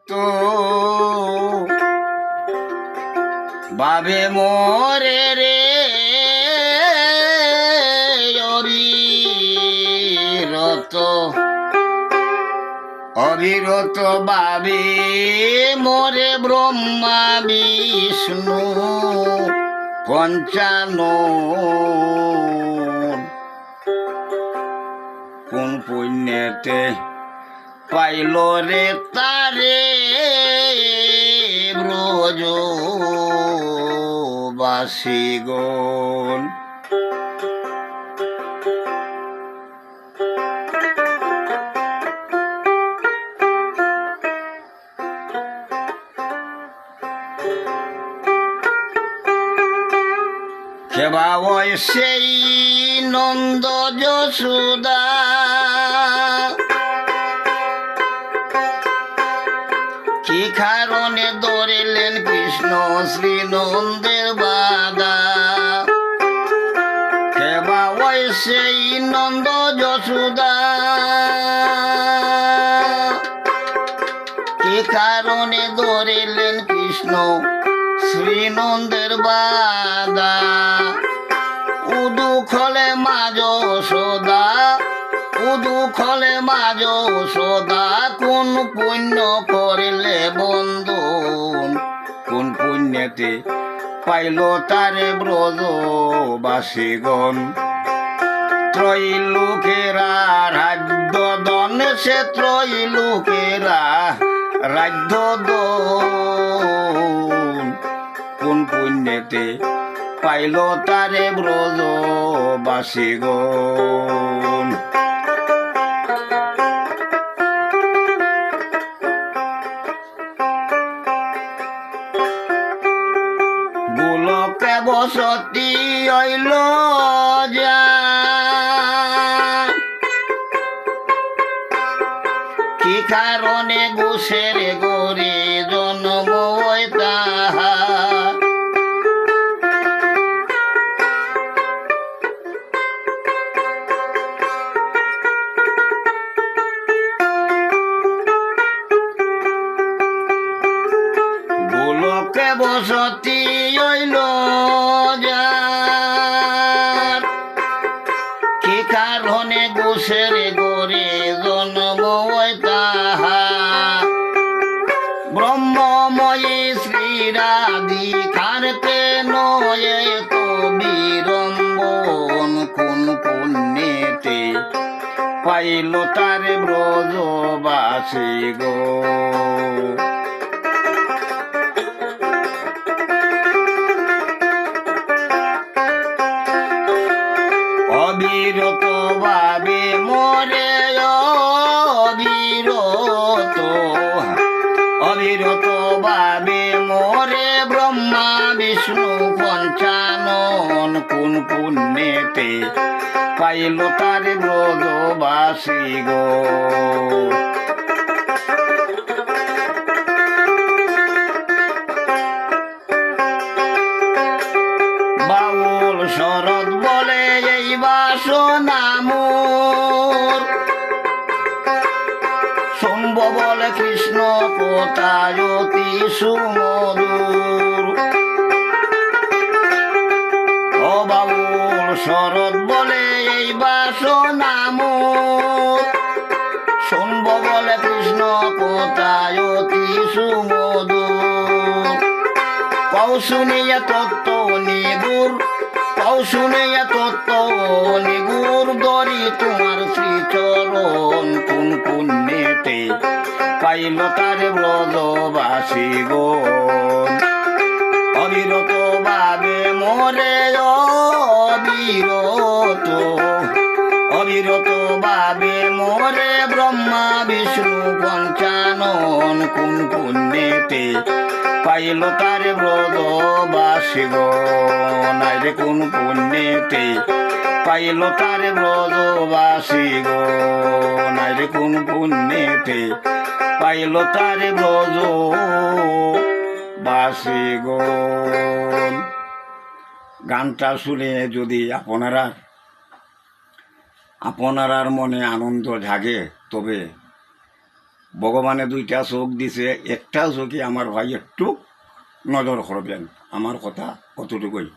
তো বাবে মোরে রে অবিরত অবিরত বাবে মোরে ব্রহ্মা বিষ্ণু পঞ্চানন। কোন পুণ্যেতে পাইল রে তারে ব্রজবাসীগণ। কেবা ওই সেই নন্দ যশোদা কি কারণে ধরিলেন কৃষ্ণ শ্রী নন্দের বাধা। কেবা ওই সেই নন্দ যশোদা কি কারণে ধরিলেন কৃষ্ণ শ্রী নন্দের বাধা। উদু খলে মা যশোদা উদু খলে মা যশোদা কোন পুণ্য করিলে বন্ধু কোন পুণ্যতে পাইল তারে ব্রজবাসীগণ। ত্রৈলোকেরা রাজ্য দন সে ত্রৈলোকেরা রাজ্য দন কোন পুণ্যতে পাইল তারে ব্রজবাসীগণ। গোলকে বসতি হইল যা কি কারণে গোসের গরে জন্ম তাহা। গোলকে বসতি হইল যার কি কারণে গোসের গরে জন্ম তাহা। ব্রহ্মময়ী শ্রীরাধিকার কেন এত বিড়ম্বন কোন পুণ্যেতে পাইল তার ব্রজবাসীগণ। অবিরত ভাবে মোরে অবিরত অবিরত ভাবে মোরে ব্রহ্মা বিষ্ণু পঞ্চানন কোন পুণ্যেতে পাইল তার ব্রজবাসীগণ। বাউল শরৎ বলে এই বাসনা মোর শম্ভ বলে কৃষ্ণ কোথায় অতি সুমধুর। ও বাউল শরৎ বলে এই বাসনা মোর শম্ভ বলে কৃষ্ণ কোথায় অতি সুমধুর। কৌশুনিয়া তত্ত্ব নিগুর কৌশুনিয়া তত্ত্ব নিগুর দরি তোমার শ্রীচরণ কোন পুণ্যেতে পাইল তার ব্রজবাসীগণ। অবিরত ভাবে মোরে অবিরত অবিরত ভাবে মোরে ব্রহ্মা বিষ্ণু পঞ্চানন কোন পুণ্যেতে পাইল তার ব্রজবাসীগণ। আরে কোন পুণ্যেতে পাইল তার ব্রজবাসীগণ। আরে কোন পুণ্যেতে পাইল তার ব্রজবাসীগণ। গানটা শুনে যদি আপনারার মনে আনন্দ জাগে তবে ভগবানে দুইটা চোখ দিছে, একটা চোখে আমার ভাই একটু নজর করবেন। আমার কথা কতটুকুই।